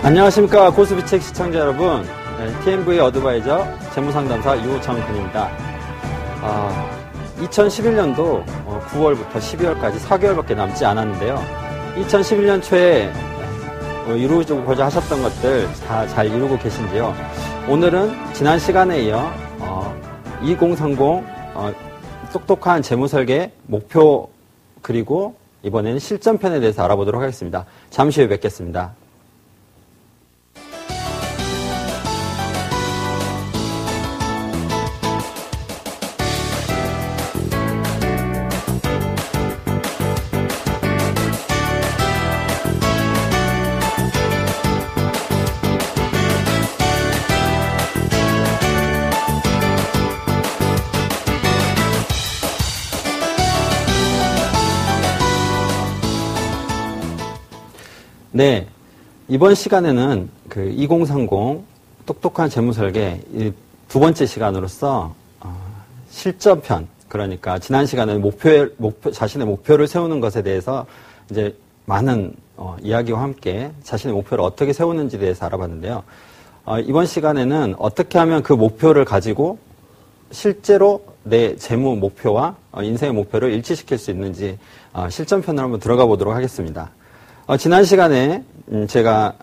안녕하십니까 고수비책 시청자 여러분. TMV 어드바이저 재무상담사 유정근입니다. 2011년도 9월부터 12월까지 4개월밖에 남지 않았는데요. 2011년 초에 이루고자 하셨던 것들 다 잘 이루고 계신지요? 오늘은 지난 시간에 이어 2030 똑똑한 재무설계 목표 그리고 이번에는 실전편에 대해서 알아보도록 하겠습니다. 잠시 후에 뵙겠습니다. 네, 이번 시간에는 그 2030 똑똑한 재무설계 두 번째 시간으로서 실전편, 그러니까 지난 시간에는 자신의 목표를 세우는 것에 대해서 이제 많은 이야기와 함께 자신의 목표를 어떻게 세우는지에 대해서 알아봤는데요. 이번 시간에는 어떻게 하면 그 목표를 가지고 실제로 내 재무 목표와 인생의 목표를 일치시킬 수 있는지 실전편으로 한번 들어가 보도록 하겠습니다. 지난 시간에 제가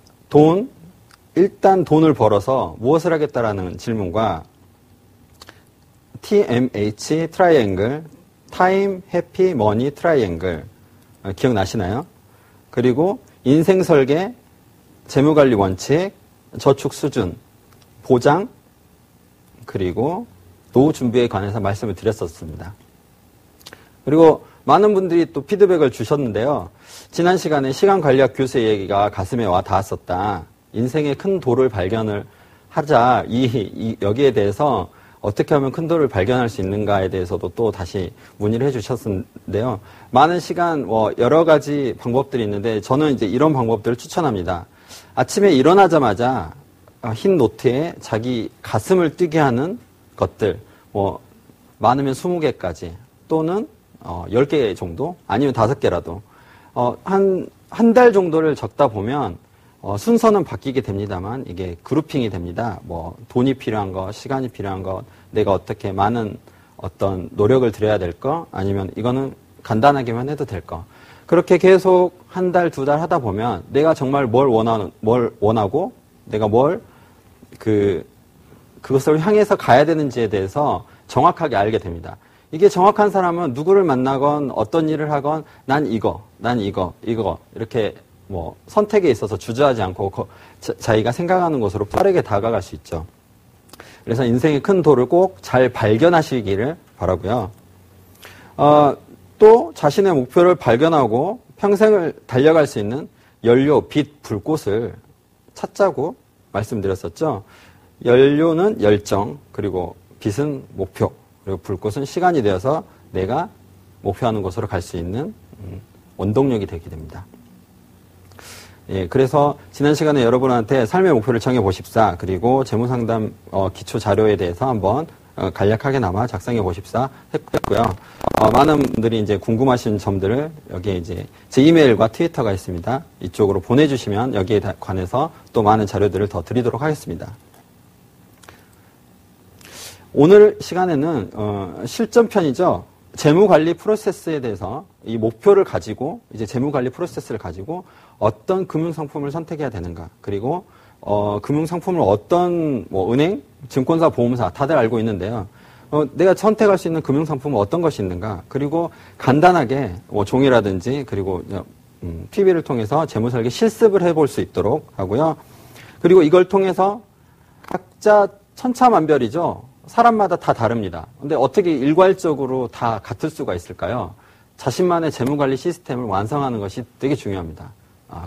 일단 돈을 벌어서 무엇을 하겠다라는 질문과 TMH 트라이앵글, 타임 해피 머니 트라이앵글 기억나시나요? 그리고 인생 설계, 재무관리 원칙, 저축 수준, 보장, 그리고 노후 준비에 관해서 말씀을 드렸었습니다. 그리고 많은 분들이 또 피드백을 주셨는데요. 지난 시간에 시간관리학 교수의 얘기가 가슴에 와 닿았었다. 인생의 큰 도를 발견을 하자. 여기에 대해서 어떻게 하면 큰 도를 발견할 수 있는가에 대해서도 또 다시 문의를 해주셨는데요. 많은 시간, 여러 가지 방법들이 있는데 저는 이제 이런 방법들을 추천합니다. 아침에 일어나자마자 흰 노트에 자기 가슴을 뛰게 하는 것들, 많으면 20개까지 또는 10개 정도? 아니면 5개라도. 한 달 정도를 적다 보면, 순서는 바뀌게 됩니다만, 이게 그룹핑이 됩니다. 돈이 필요한 거, 시간이 필요한 거, 내가 어떻게 많은 어떤 노력을 들여야 될 거, 아니면 이거는 간단하게만 해도 될 거. 그렇게 계속 한 달, 2달 하다 보면, 내가 정말 뭘 원하고, 내가 그것을 향해서 가야 되는지에 대해서 정확하게 알게 됩니다. 이게 정확한 사람은 누구를 만나건 어떤 일을 하건 난 이거 이렇게 선택에 있어서 주저하지 않고 자기가 생각하는 곳으로 빠르게 다가갈 수 있죠. 그래서 인생의 큰 도를 꼭 잘 발견하시기를 바라고요. 또 자신의 목표를 발견하고 평생을 달려갈 수 있는 연료, 빛, 불꽃을 찾자고 말씀드렸었죠. 연료는 열정, 그리고 빛은 목표, 그리고 불꽃은 시간이 되어서 내가 목표하는 곳으로 갈 수 있는 원동력이 되게 됩니다. 예, 그래서 지난 시간에 여러분한테 삶의 목표를 정해보십사, 그리고 재무상담 기초 자료에 대해서 한번 간략하게나마 작성해 보십사 했고요. 많은 분들이 이제 궁금하신 점들을 여기에 이제 제 이메일과 트위터가 있습니다. 이쪽으로 보내주시면 여기에 관해서 또 많은 자료들을 더 드리도록 하겠습니다. 오늘 시간에는 실전편이죠. 재무관리 프로세스에 대해서 이 목표를 가지고 이제 재무관리 프로세스를 가지고 어떤 금융상품을 선택해야 되는가, 그리고 금융상품을 어떤 은행, 증권사, 보험사 다들 알고 있는데요. 내가 선택할 수 있는 금융상품은 어떤 것이 있는가, 그리고 간단하게 종이라든지 그리고 TV를 통해서 재무설계 실습을 해볼 수 있도록 하고요. 그리고 이걸 통해서 각자 천차만별이죠. 사람마다 다 다릅니다. 근데 어떻게 일괄적으로 다 같을 수가 있을까요? 자신만의 재무관리 시스템을 완성하는 것이 되게 중요합니다.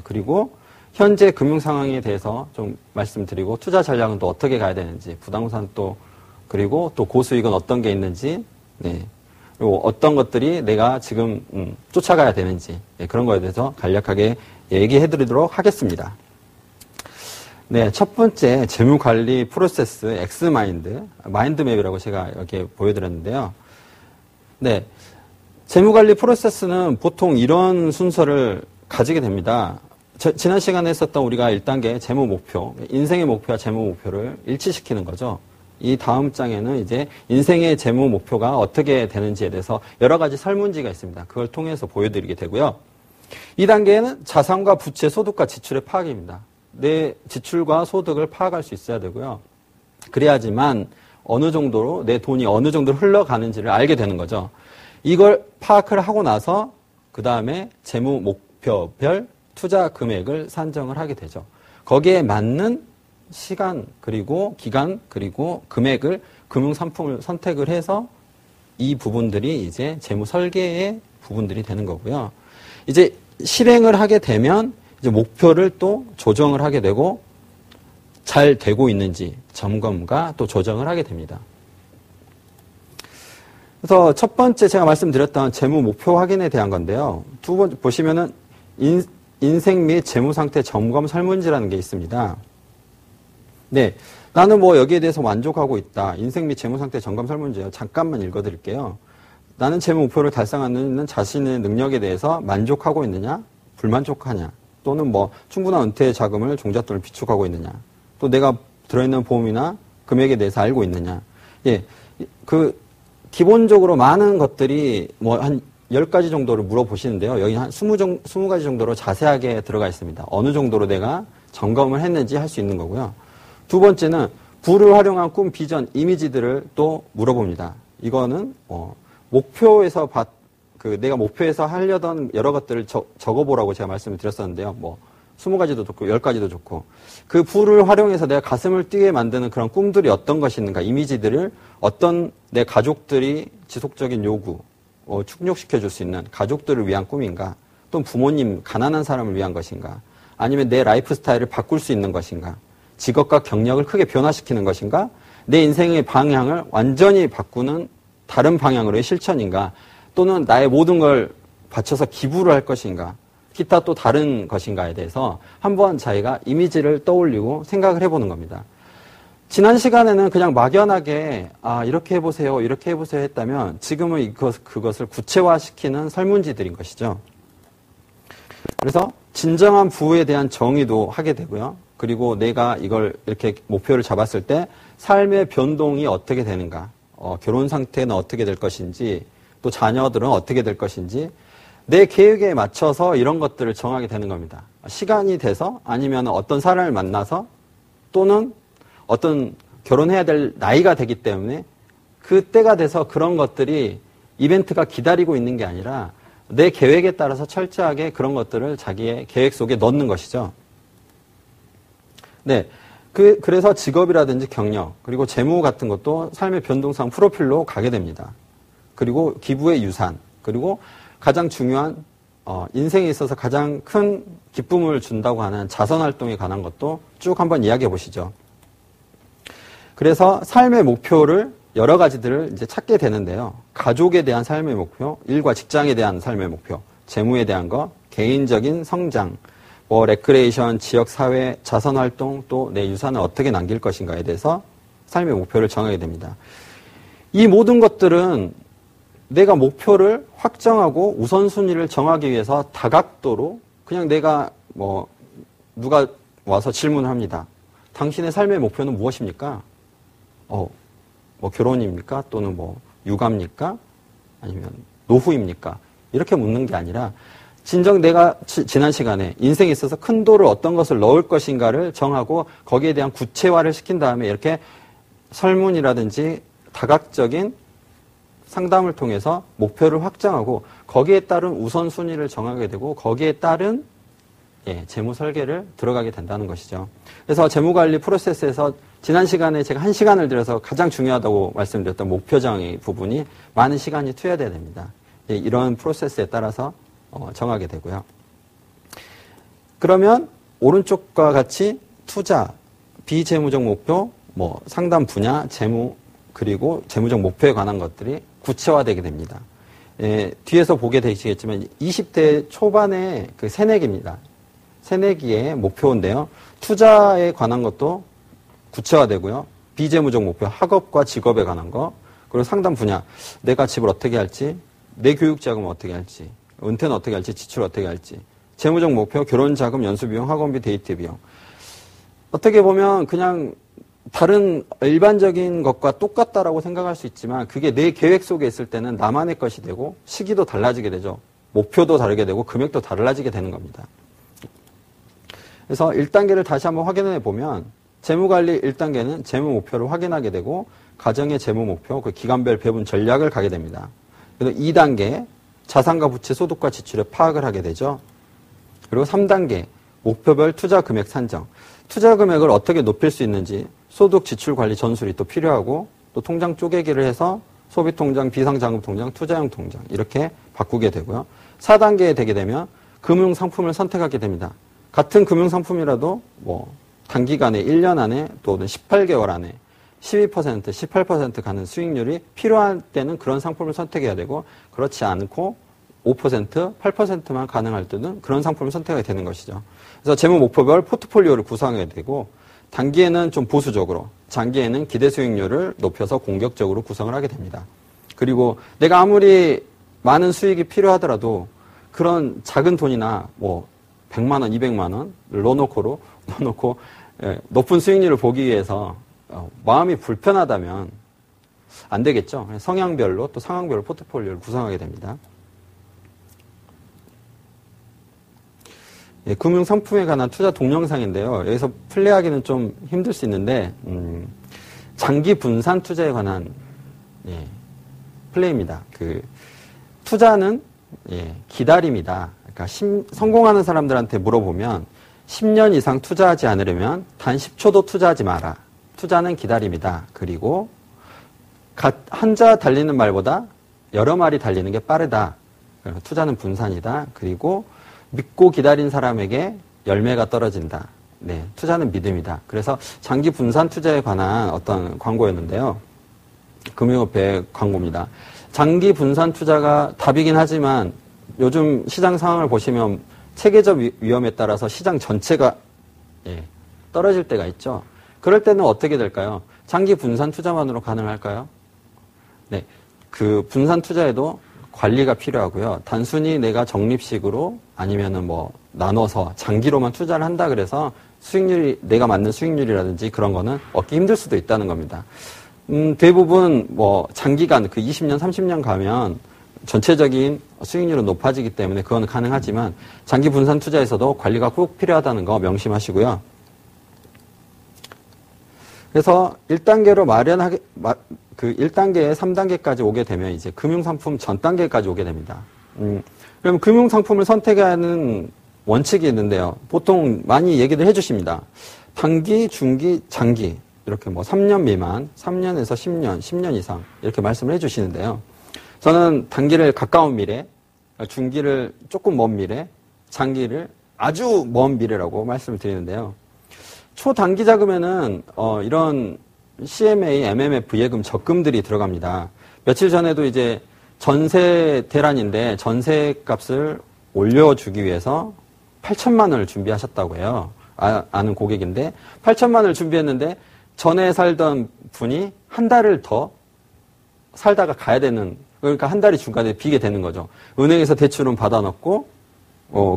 그리고 현재 금융 상황에 대해서 좀 말씀드리고 투자 전략은 또 어떻게 가야 되는지, 부동산 그리고 또 고수익은 어떤 게 있는지, 네. 그리고 어떤 것들이 내가 지금 쫓아가야 되는지, 네, 그런 거에 대해서 간략하게 얘기해 드리도록 하겠습니다. 네, 첫 번째 재무관리 프로세스 마인드맵이라고 제가 여기에 보여드렸는데요. 네, 재무관리 프로세스는 보통 이런 순서를 가지게 됩니다. 지난 시간에 했었던 우리가 1단계 재무 목표, 인생의 목표와 재무 목표를 일치시키는 거죠. 이 다음 장에는 이제 인생의 재무 목표가 어떻게 되는지에 대해서 여러 가지 설문지가 있습니다. 그걸 통해서 보여드리게 되고요. 2단계는 자산과 부채, 소득과 지출의 파악입니다. 내 지출과 소득을 파악할 수 있어야 되고요. 그래야지만 어느 정도로 내 돈이 어느 정도로 흘러가는지를 알게 되는 거죠. 이걸 파악을 하고 나서 그 다음에 재무 목표별 투자 금액을 산정을 하게 되죠. 거기에 맞는 시간 그리고 기간 그리고 금액을 금융 상품을 선택을 해서 이 부분들이 이제 재무 설계의 부분들이 되는 거고요. 이제 실행을 하게 되면 이제 목표를 또 조정을 하게 되고 잘 되고 있는지 점검과 또 조정을 하게 됩니다. 그래서 첫 번째 제가 말씀드렸던 재무 목표 확인에 대한 건데요. 두 번째 보시면은 인생 및 재무 상태 점검 설문지라는 게 있습니다. 네, 나는 뭐 여기에 대해서 만족하고 있다. 인생 및 재무 상태 점검 설문지요. 잠깐만 읽어드릴게요. 나는 재무 목표를 달성하는 자신의 능력에 대해서 만족하고 있느냐, 불만족하냐, 또는 뭐 충분한 은퇴 자금을 종잣돈을 비축하고 있느냐, 또 내가 들어있는 보험이나 금액에 대해서 알고 있느냐. 예, 기본적으로 많은 것들이 뭐 한 10가지 정도를 물어보시는데요. 여기 한 20가지 정도로 자세하게 들어가 있습니다. 어느 정도로 내가 점검을 했는지 할 수 있는 거고요. 두 번째는 부를 활용한 꿈, 비전, 이미지들을 또 물어봅니다. 이거는 목표에서 내가 목표에서 하려던 여러 것들을 적어보라고 제가 말씀을 드렸었는데요. 뭐 20가지도 좋고 10가지도 좋고 그 부를 활용해서 내가 가슴을 뛰게 만드는 그런 꿈들이 어떤 것이 있는가, 이미지들을 어떤 내 가족들이 지속적인 요구, 충족시켜줄 수 있는 가족들을 위한 꿈인가, 또는 부모님, 가난한 사람을 위한 것인가, 아니면 내 라이프 스타일을 바꿀 수 있는 것인가, 직업과 경력을 크게 변화시키는 것인가, 내 인생의 방향을 완전히 바꾸는 다른 방향으로의 실천인가, 또는 나의 모든 걸 바쳐서 기부를 할 것인가, 기타 또 다른 것인가에 대해서 한번 자기가 이미지를 떠올리고 생각을 해보는 겁니다. 지난 시간에는 그냥 막연하게 이렇게 해보세요, 이렇게 해보세요 했다면 지금은 그것을 구체화시키는 설문지들인 것이죠. 그래서 진정한 부에 대한 정의도 하게 되고요. 그리고 내가 이걸 이렇게 목표를 잡았을 때 삶의 변동이 어떻게 되는가, 결혼 상태는 어떻게 될 것인지, 또 자녀들은 어떻게 될 것인지 내 계획에 맞춰서 이런 것들을 정하게 되는 겁니다. 시간이 돼서 아니면 어떤 사람을 만나서 또는 어떤 결혼해야 될 나이가 되기 때문에 그때가 돼서 그런 것들이 이벤트가 기다리고 있는 게 아니라 내 계획에 따라서 철저하게 그런 것들을 자기의 계획 속에 넣는 것이죠. 네. 그래서 직업이라든지 경력, 그리고 재무 같은 것도 삶의 변동상 프로필로 가게 됩니다. 그리고 기부의 유산, 그리고 가장 중요한 인생에 있어서 가장 큰 기쁨을 준다고 하는 자선활동에 관한 것도 쭉 한번 이야기해 보시죠. 그래서 삶의 목표를 여러 가지들을 이제 찾게 되는데요. 가족에 대한 삶의 목표, 일과 직장에 대한 삶의 목표, 재무에 대한 것, 개인적인 성장, 레크레이션, 지역사회, 자선활동, 또 내 유산을 어떻게 남길 것인가에 대해서 삶의 목표를 정하게 됩니다. 이 모든 것들은 내가 목표를 확정하고 우선순위를 정하기 위해서 다각도로 그냥 내가 누가 와서 질문을 합니다. 당신의 삶의 목표는 무엇입니까? 결혼입니까? 또는 육아입니까? 아니면 노후입니까? 이렇게 묻는 게 아니라 진정 내가 지난 시간에 인생에 있어서 큰 돌을 어떤 것을 넣을 것인가를 정하고 거기에 대한 구체화를 시킨 다음에 이렇게 설문이라든지 다각적인 상담을 통해서 목표를 확정하고 거기에 따른 우선순위를 정하게 되고 거기에 따른 재무 설계를 들어가게 된다는 것이죠. 그래서 재무관리 프로세스에서 지난 시간에 제가 1시간을 들여서 가장 중요하다고 말씀드렸던 목표 정의 부분이 많은 시간이 투여돼야 됩니다. 이런 프로세스에 따라서 정하게 되고요. 그러면 오른쪽과 같이 투자, 비재무적 목표, 상담 분야, 재무, 그리고 재무적 목표에 관한 것들이 구체화되게 됩니다. 뒤에서 보게 되시겠지만 20대 초반의 그 새내기입니다. 새내기의 목표인데요. 투자에 관한 것도 구체화되고요. 비재무적 목표, 학업과 직업에 관한 거, 그리고 상담 분야, 내가 집을 어떻게 할지, 내 교육 자금을 어떻게 할지, 은퇴는 어떻게 할지, 지출을 어떻게 할지, 재무적 목표, 결혼자금, 연수비용, 학원비, 데이트 비용. 어떻게 보면 그냥 다른 일반적인 것과 똑같다라고 생각할 수 있지만 그게 내 계획 속에 있을 때는 나만의 것이 되고 시기도 달라지게 되죠. 목표도 다르게 되고 금액도 달라지게 되는 겁니다. 그래서 1단계를 다시 한번 확인해 보면 재무관리 1단계는 재무 목표를 확인하게 되고 가정의 재무 목표, 그 기간별 배분 전략을 가게 됩니다. 그리고 2단계 자산과 부채, 소득과 지출의 파악을 하게 되죠. 그리고 3단계 목표별 투자 금액 산정. 투자 금액을 어떻게 높일 수 있는지 소득 지출 관리 전술이 또 필요하고 또 통장 쪼개기를 해서 소비 통장, 비상자금 통장, 투자용 통장 이렇게 바꾸게 되고요. 4단계에 되게 되면 금융 상품을 선택하게 됩니다. 같은 금융 상품이라도 뭐 단기간에 1년 안에 또는 18개월 안에 12%, 18% 가는 수익률이 필요할 때는 그런 상품을 선택해야 되고 그렇지 않고 5%, 8%만 가능할 때는 그런 상품을 선택하게 되는 것이죠. 그래서 재무 목표별 포트폴리오를 구성하게 되고 단기에는 좀 보수적으로, 장기에는 기대 수익률을 높여서 공격적으로 구성을 하게 됩니다. 그리고 내가 아무리 많은 수익이 필요하더라도 그런 작은 돈이나 뭐 100만 원, 200만 원을 넣어놓고 높은 수익률을 보기 위해서 마음이 불편하다면 안 되겠죠. 성향별로 또 상황별로 포트폴리오를 구성하게 됩니다. 예, 금융상품에 관한 투자 동영상인데요. 여기서 플레이하기는 좀 힘들 수 있는데 장기 분산 투자에 관한 플레이입니다. 그 투자는 기다림이다. 그러니까 성공하는 사람들한테 물어보면 10년 이상 투자하지 않으려면 단 10초도 투자하지 마라. 투자는 기다림이다. 그리고 한자 달리는 말보다 여러 마리 달리는 게 빠르다. 투자는 분산이다. 그리고 믿고 기다린 사람에게 열매가 떨어진다. 네, 투자는 믿음이다. 그래서 장기 분산 투자에 관한 어떤 광고였는데요. 금융업계 광고입니다. 장기 분산 투자가 답이긴 하지만 요즘 시장 상황을 보시면 체계적 위험에 따라서 시장 전체가 떨어질 때가 있죠. 그럴 때는 어떻게 될까요? 장기 분산 투자만으로 가능할까요? 네, 그 분산 투자에도 관리가 필요하고요. 단순히 내가 적립식으로 아니면은 뭐 나눠서 장기로만 투자를 한다 그래서 수익률이 내가 맞는 수익률이라든지 그런 거는 얻기 힘들 수도 있다는 겁니다. 대부분 뭐 장기간 그 20년, 30년 가면 전체적인 수익률은 높아지기 때문에 그건 가능하지만 장기 분산 투자에서도 관리가 꼭 필요하다는 거 명심하시고요. 그래서 1단계로 그 1단계에 3단계까지 오게 되면 이제 금융상품 전 단계까지 오게 됩니다. 그럼 금융상품을 선택하는 원칙이 있는데요. 보통 많이 얘기를 해주십니다. 단기, 중기, 장기 이렇게 뭐 3년 미만, 3년에서 10년, 10년 이상 이렇게 말씀을 해주시는데요. 저는 단기를 가까운 미래, 중기를 조금 먼 미래, 장기를 아주 먼 미래라고 말씀을 드리는데요. 초단기 자금에는 이런 CMA, MMF 예금 적금들이 들어갑니다. 며칠 전에도 이제 전세 대란인데 전세 값을 올려주기 위해서 8천만 원을 준비하셨다고 해요. 아는 고객인데 8천만 원을 준비했는데 전에 살던 분이 한 달을 더 살다가 가야 되는, 그러니까 한 달이 중간에 비게 되는 거죠. 은행에서 대출은 받아놓고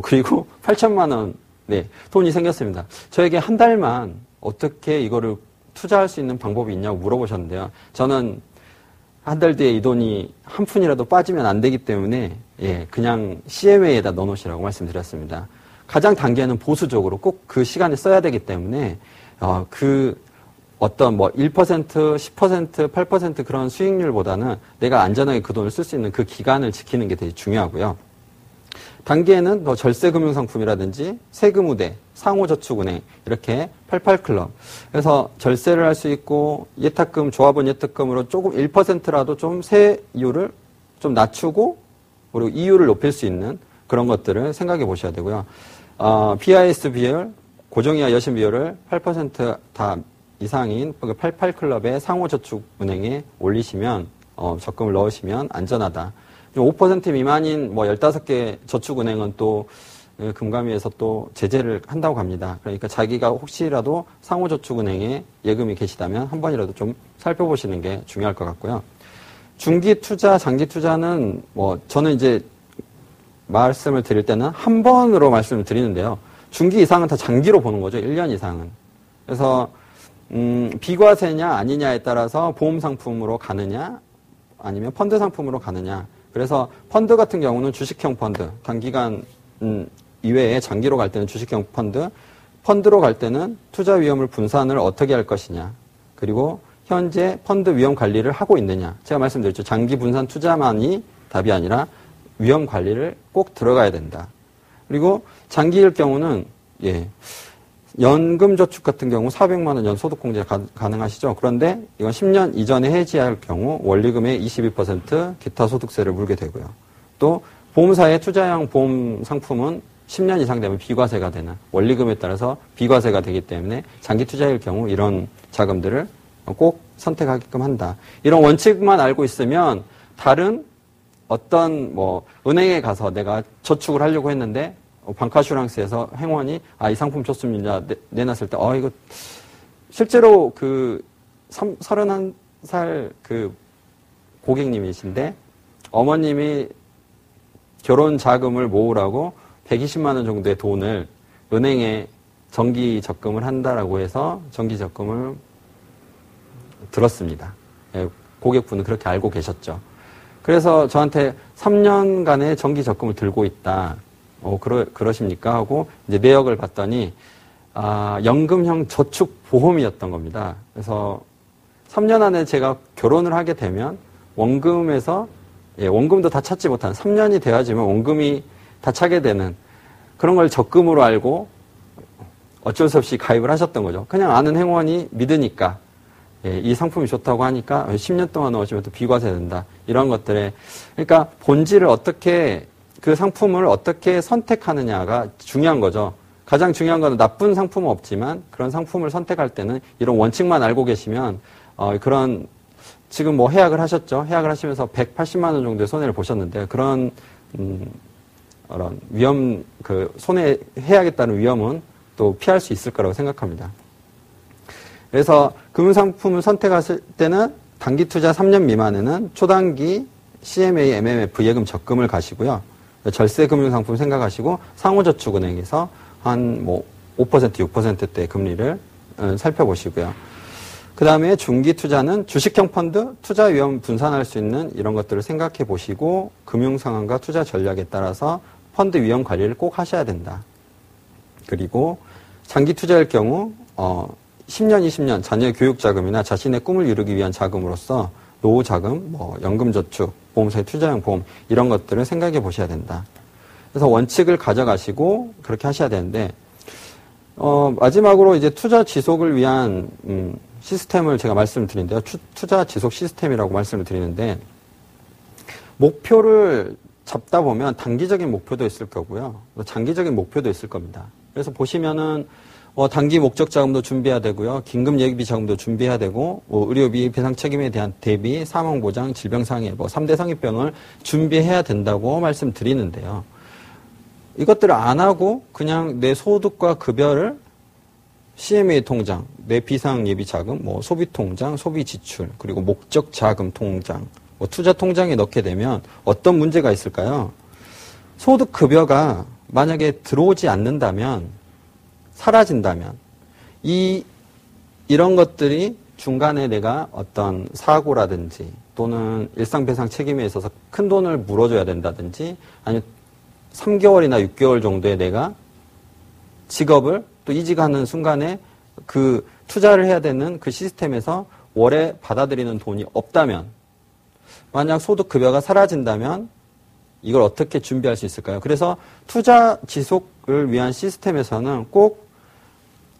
그리고 8천만 원 돈이 생겼습니다. 저에게 한 달만 어떻게 이거를 투자할 수 있는 방법이 있냐고 물어보셨는데요. 저는 한 달 뒤에 이 돈이 한 푼이라도 빠지면 안 되기 때문에 그냥 CMA에다 넣어놓으시라고 말씀드렸습니다. 가장 단계는 보수적으로 꼭 그 시간에 써야 되기 때문에 그 어떤 뭐 1%, 10%, 8% 그런 수익률보다는 내가 안전하게 그 돈을 쓸 수 있는 그 기간을 지키는 게 되게 중요하고요. 단기에는 뭐 절세금융상품이라든지 세금우대, 상호저축은행 이렇게 88클럽. 그래서 절세를 할 수 있고 예탁금, 조합원 예탁금으로 조금 1%라도 좀 세율을 좀 낮추고 그리고 이율을 높일 수 있는 그런 것들을 생각해 보셔야 되고요. BIS 비율, 고정이하 여신 비율을 8% 다 이상인 88클럽의 상호저축은행에 올리시면 적금을 넣으시면 안전하다. 5% 미만인 뭐 15개 저축은행은 또 금감위에서 또 제재를 한다고 합니다. 그러니까 자기가 혹시라도 상호저축은행에 예금이 계시다면 한 번이라도 좀 살펴보시는 게 중요할 것 같고요. 중기 투자, 장기 투자는 뭐 저는 이제 말씀을 드릴 때는 한 번으로 말씀을 드리는데요. 중기 이상은 다 장기로 보는 거죠. 1년 이상은. 그래서 비과세냐 아니냐에 따라서 보험 상품으로 가느냐 아니면 펀드 상품으로 가느냐. 그래서 펀드 같은 경우는 주식형 펀드, 단기간 이외에 장기로 갈 때는 주식형 펀드, 펀드로 갈 때는 투자 위험을 분산을 어떻게 할 것이냐. 그리고 현재 펀드 위험 관리를 하고 있느냐. 제가 말씀드렸죠. 장기 분산 투자만이 답이 아니라 위험 관리를 꼭 들어가야 된다. 그리고 장기일 경우는 연금저축 같은 경우 400만 원 연 소득공제 가능하시죠. 그런데 이건 10년 이전에 해지할 경우 원리금의 22% 기타 소득세를 물게 되고요. 또 보험사의 투자형 보험 상품은 10년 이상 되면 비과세가 되는 원리금에 따라서 비과세가 되기 때문에 장기 투자일 경우 이런 자금들을 꼭 선택하게끔 한다. 이런 원칙만 알고 있으면 다른 어떤 은행에 가서 내가 저축을 하려고 했는데 방카슈랑스에서 행원이 이 상품 좋습니다 내놨을 때 이거 실제로 그 31살 그 고객님이신데 어머님이 결혼 자금을 모으라고 120만 원 정도의 돈을 은행에 정기 적금을 한다라고 해서 정기 적금을 들었습니다. 고객분은 그렇게 알고 계셨죠. 그래서 저한테 3년간의 정기 적금을 들고 있다. 그러십니까? 하고 이제 내역을 봤더니 연금형 저축 보험이었던 겁니다. 그래서 3년 안에 제가 결혼을 하게 되면 원금에서 원금도 다 찾지 못한 3년이 되어야지만 원금이 다 차게 되는 그런 걸 적금으로 알고 어쩔 수 없이 가입을 하셨던 거죠. 그냥 아는 행원이 믿으니까 이 상품이 좋다고 하니까 10년 동안 넣으시면 또 비과세 된다. 이런 것들에 그러니까 본질을 어떻게 그 상품을 어떻게 선택하느냐가 중요한 거죠. 가장 중요한 건 나쁜 상품은 없지만 그런 상품을 선택할 때는 이런 원칙만 알고 계시면 그런 지금 해약을 하셨죠. 해약을 하시면서 180만 원 정도의 손해를 보셨는데 그런 위험 손해 해약에 따른 위험은 또 피할 수 있을 거라고 생각합니다. 그래서 금융상품을 선택하실 때는 단기 투자 3년 미만에는 초단기 CMA, MMF 예금 적금을 가시고요. 절세 금융상품 생각하시고 상호저축은행에서 한 5%, 6%대 금리를 살펴보시고요. 그 다음에 중기 투자는 주식형 펀드, 투자 위험 분산할 수 있는 이런 것들을 생각해 보시고 금융 상황과 투자 전략에 따라서 펀드 위험 관리를 꼭 하셔야 된다. 그리고 장기 투자일 경우 10년, 20년 자녀의 교육 자금이나 자신의 꿈을 이루기 위한 자금으로서 노후 자금, 연금저축, 보험사의 투자형 보험 이런 것들을 생각해 보셔야 된다. 그래서 원칙을 가져가시고 그렇게 하셔야 되는데 마지막으로 이제 투자 지속을 위한 시스템을 제가 말씀을 드리는데요. 투자 지속 시스템이라고 말씀을 드리는데 목표를 잡다 보면 단기적인 목표도 있을 거고요. 장기적인 목표도 있을 겁니다. 그래서 보시면은 단기 목적 자금도 준비해야 되고요. 긴급 예비 자금도 준비해야 되고 의료비 배상 책임에 대한 대비, 사망 보장, 질병 상해 3대 상위병을 준비해야 된다고 말씀드리는데요. 이것들을 안 하고 그냥 내 소득과 급여를 CMA 통장, 내 비상 예비 자금, 소비 통장, 소비 지출, 그리고 목적 자금 통장, 투자 통장에 넣게 되면 어떤 문제가 있을까요? 소득 급여가 만약에 들어오지 않는다면, 사라진다면, 이런 것들이 중간에 내가 어떤 사고라든지 또는 일상배상 책임에 있어서 큰 돈을 물어줘야 된다든지 아니면 3개월이나 6개월 정도에 내가 직업을 또 이직하는 순간에 그 투자를 해야 되는 그 시스템에서 월에 받아들이는 돈이 없다면 만약 소득급여가 사라진다면 이걸 어떻게 준비할 수 있을까요? 그래서 투자 지속을 위한 시스템에서는 꼭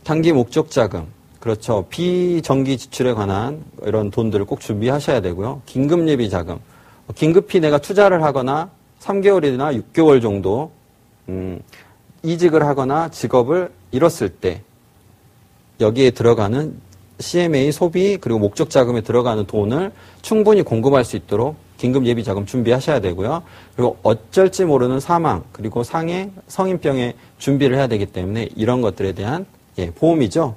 단기 목적 자금, 그렇죠. 비정기 지출에 관한 이런 돈들을 꼭 준비하셔야 되고요. 긴급 예비 자금, 긴급히 내가 투자를 하거나 3개월이나 6개월 정도 이직을 하거나 직업을 잃었을 때 여기에 들어가는 CMA 소비 그리고 목적 자금에 들어가는 돈을 충분히 공급할 수 있도록 긴급 예비 자금 준비하셔야 되고요. 그리고 어쩔지 모르는 사망 그리고 상해, 성인병에 준비를 해야 되기 때문에 이런 것들에 대한 보험이죠.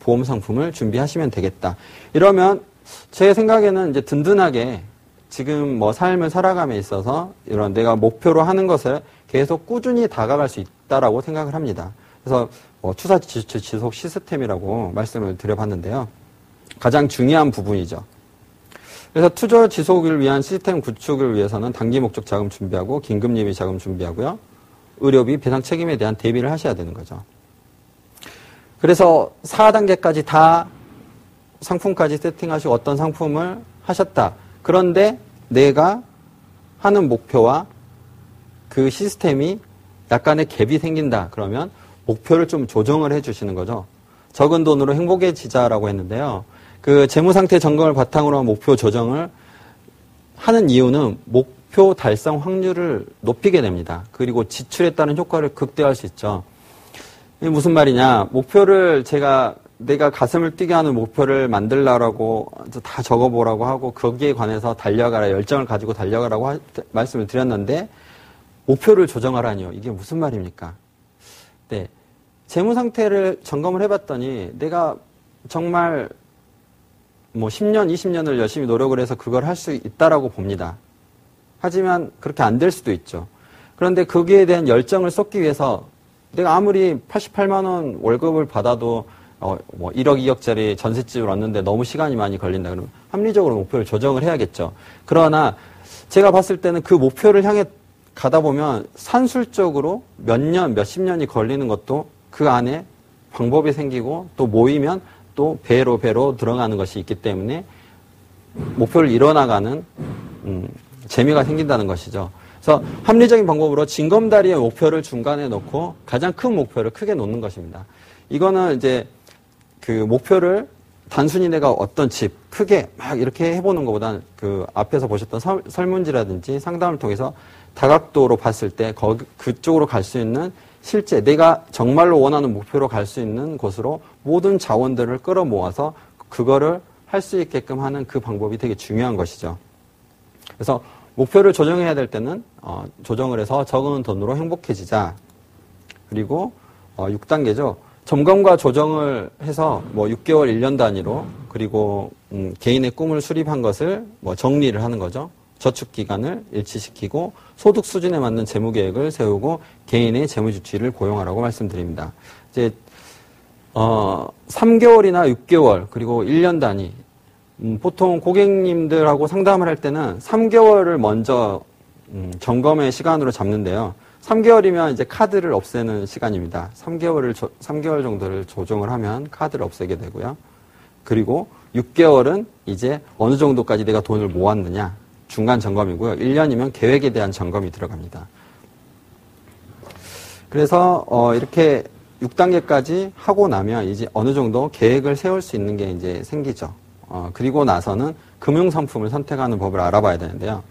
보험 상품을 준비하시면 되겠다. 이러면 제 생각에는 이제 든든하게 지금 삶을 살아감에 있어서 이런 내가 목표로 하는 것을 계속 꾸준히 다가갈 수 있다라고 생각을 합니다. 그래서 투자 지속 시스템이라고 말씀을 드려봤는데요. 가장 중요한 부분이죠. 그래서 투자 지속을 위한 시스템 구축을 위해서는 단기 목적 자금 준비하고 긴급 예비 자금 준비하고요. 의료비 배상 책임에 대한 대비를 하셔야 되는 거죠. 그래서 4단계까지 다 상품까지 세팅하시고 어떤 상품을 하셨다. 그런데 내가 하는 목표와 그 시스템이 약간의 갭이 생긴다. 그러면 목표를 좀 조정을 해 주시는 거죠. 적은 돈으로 행복해지자라고 했는데요. 그 재무상태 점검을 바탕으로 한 목표 조정을 하는 이유는 목표 달성 확률을 높이게 됩니다. 그리고 지출에 따른 효과를 극대화할 수 있죠. 이게 무슨 말이냐. 목표를 내가 가슴을 뛰게 하는 목표를 만들라고 다 적어보라고 하고 거기에 관해서 달려가라, 열정을 가지고 달려가라고 말씀을 드렸는데 목표를 조정하라니요. 이게 무슨 말입니까? 네. 재무 상태를 점검을 해봤더니 내가 정말 10년, 20년을 열심히 노력을 해서 그걸 할 수 있다라고 봅니다. 하지만 그렇게 안 될 수도 있죠. 그런데 거기에 대한 열정을 쏟기 위해서 내가 아무리 88만 원 월급을 받아도 1억, 2억짜리 전셋집을 얻는데 너무 시간이 많이 걸린다. 그러면 합리적으로 목표를 조정을 해야겠죠. 그러나 제가 봤을 때는 그 목표를 향해 가다 보면 산술적으로 몇 년, 몇십 년이 걸리는 것도 그 안에 방법이 생기고 또 모이면 또 배로 들어가는 것이 있기 때문에 목표를 이뤄나가는 재미가 생긴다는 것이죠. 그래서 합리적인 방법으로 징검다리의 목표를 중간에 놓고 가장 큰 목표를 크게 놓는 것입니다. 이거는 이제 그 목표를 단순히 내가 어떤 집 크게 막 이렇게 해보는 것보다는 그 앞에서 보셨던 설문지라든지 상담을 통해서 다각도로 봤을 때 그쪽으로 갈 수 있는 실제 내가 정말로 원하는 목표로 갈 수 있는 곳으로 모든 자원들을 끌어모아서 그거를 할 수 있게끔 하는 그 방법이 되게 중요한 것이죠. 그래서 목표를 조정해야 될 때는 조정을 해서 적은 돈으로 행복해지자. 그리고 6단계죠. 점검과 조정을 해서 6개월, 1년 단위로 그리고 개인의 꿈을 수립한 것을 정리를 하는 거죠. 저축 기간을 일치시키고 소득 수준에 맞는 재무 계획을 세우고 개인의 재무 주치의를 고용하라고 말씀드립니다. 이제 3개월이나 6개월 그리고 1년 단위 보통 고객님들하고 상담을 할 때는 3개월을 먼저 점검의 시간으로 잡는데요. 3개월이면 이제 카드를 없애는 시간입니다. 3개월 정도를 조정을 하면 카드를 없애게 되고요. 그리고 6개월은 이제 어느 정도까지 내가 돈을 모았느냐 중간 점검이고요. 1년이면 계획에 대한 점검이 들어갑니다. 그래서 이렇게 6단계까지 하고 나면 이제 어느 정도 계획을 세울 수 있는 게 이제 생기죠. 그리고 나서는 금융상품을 선택하는 법을 알아봐야 되는데요.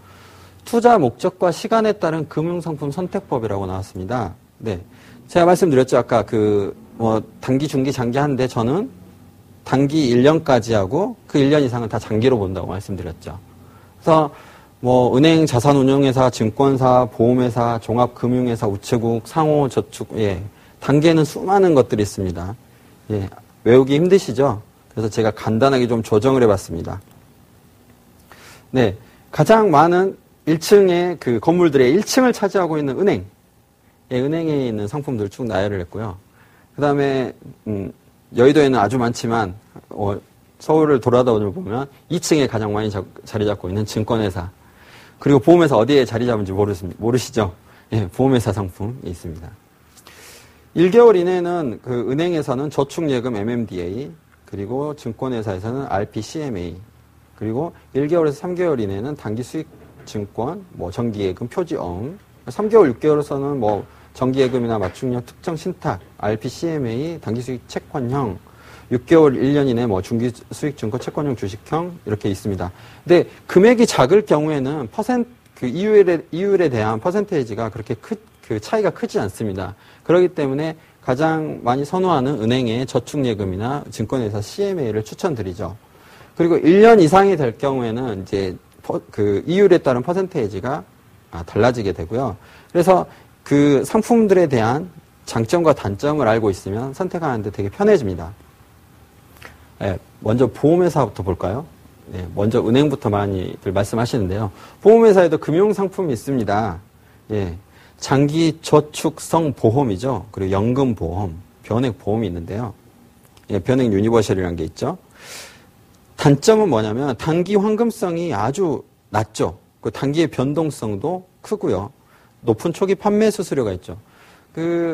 투자 목적과 시간에 따른 금융상품 선택법이라고 나왔습니다. 네. 제가 말씀드렸죠. 아까 단기, 중기, 장기 하는데 저는 단기 1년까지 하고 그 1년 이상은 다 장기로 본다고 말씀드렸죠. 그래서 은행, 자산운용회사, 증권사, 보험회사, 종합금융회사, 우체국, 상호저축, 단계는 수많은 것들이 있습니다. 외우기 힘드시죠? 그래서 제가 간단하게 좀 조정을 해봤습니다. 네. 가장 많은 1층의 그 건물들의 1층을 차지하고 있는 은행. 은행에 있는 상품들을 쭉 나열을 했고요. 그 다음에, 여의도에는 아주 많지만, 서울을 돌아다니면 보면 2층에 가장 많이 자리 잡고 있는 증권회사. 그리고 보험회사 어디에 자리 잡은지 모르시죠? 보험회사 상품이 있습니다. 1개월 이내는 그 은행에서는 저축예금 MMDA, 그리고 증권회사에서는 RPCMA, 그리고 1개월에서 3개월 이내는 단기 수익 증권, 정기예금 표지엉, 3개월, 6개월에서는 정기예금이나 맞춤형 특정 신탁, RPCMA, 단기 수익 채권형, 6개월, 1년 이내 중기 수익 증권 채권형 주식형 이렇게 있습니다. 근데 금액이 작을 경우에는 그 이율에 대한 퍼센테이지가 그렇게 그 차이가 크지 않습니다. 그렇기 때문에 가장 많이 선호하는 은행의 저축예금이나 증권회사 CMA를 추천드리죠. 그리고 1년 이상이 될 경우에는 이제 그 이율에 따른 퍼센테이지가 달라지게 되고요. 그래서 그 상품들에 대한 장점과 단점을 알고 있으면 선택하는데 되게 편해집니다. 먼저 보험회사부터 볼까요? 먼저 은행부터 많이들 말씀하시는데요. 보험회사에도 금융상품이 있습니다. 장기 저축성 보험이죠. 그리고 연금 보험, 변액 보험이 있는데요. 예, 변액 유니버셜이라는 게 있죠. 단점은 뭐냐면 단기 환금성이 아주 낮죠. 그 단기의 변동성도 크고요. 높은 초기 판매 수수료가 있죠.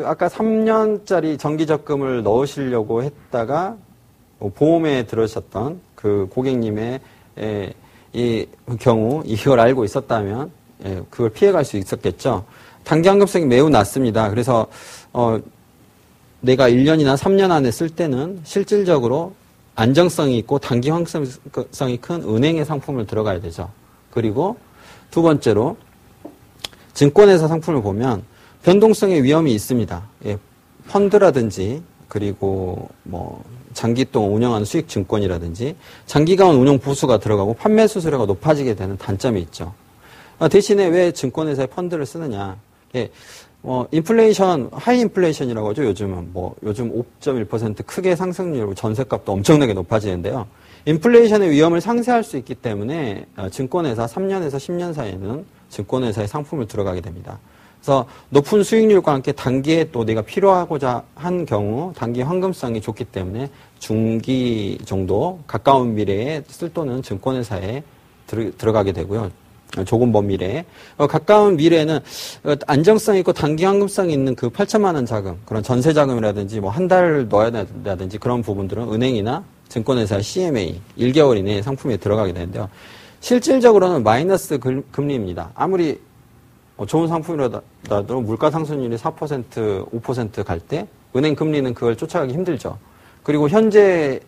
아까 3년짜리 정기 적금을 넣으시려고 했다가 보험에 들으셨던 그 고객님의 이 경우 이걸 알고 있었다면 그걸 피해갈 수 있었겠죠. 단기 환급성이 매우 낮습니다. 그래서 내가 1년이나 3년 안에 쓸 때는 실질적으로 안정성이 있고 단기 환급성이 큰 은행의 상품을 들어가야 되죠. 그리고 두 번째로 증권회사 상품을 보면 변동성의 위험이 있습니다. 예, 펀드라든지 그리고 뭐 장기 동안 운영하는 수익 증권이라든지 장기간 운용 보수가 들어가고 판매 수수료가 높아지게 되는 단점이 있죠. 대신에 왜 증권회사에 펀드를 쓰느냐? 예, 인플레이션, 하이 인플레이션이라고 하죠. 요즘은 요즘 5.1% 크게 상승률로 전세값도 엄청나게 높아지는데요. 인플레이션의 위험을 상쇄할 수 있기 때문에 증권회사 3년에서 10년 사이에는 증권회사의 상품을 들어가게 됩니다. 그래서 높은 수익률과 함께 단기에 또 내가 필요하고자 한 경우 단기 환금성이 좋기 때문에 중기 정도 가까운 미래에 쓸 돈은 증권회사에 들어가게 되고요. 조금 먼 미래에. 가까운 미래에는 안정성 있고 단기 환금성이 있는 그 8천만 원 자금, 그런 전세 자금이라든지 뭐 한 달 넣어야 된다든지 그런 부분들은 은행이나 증권회사 CMA 1개월 이내에 상품에 들어가게 되는데요. 실질적으로는 마이너스 금리입니다. 아무리 좋은 상품이라도 물가 상승률이 4%, 5% 갈 때 은행 금리는 그걸 쫓아가기 힘들죠. 그리고 현재의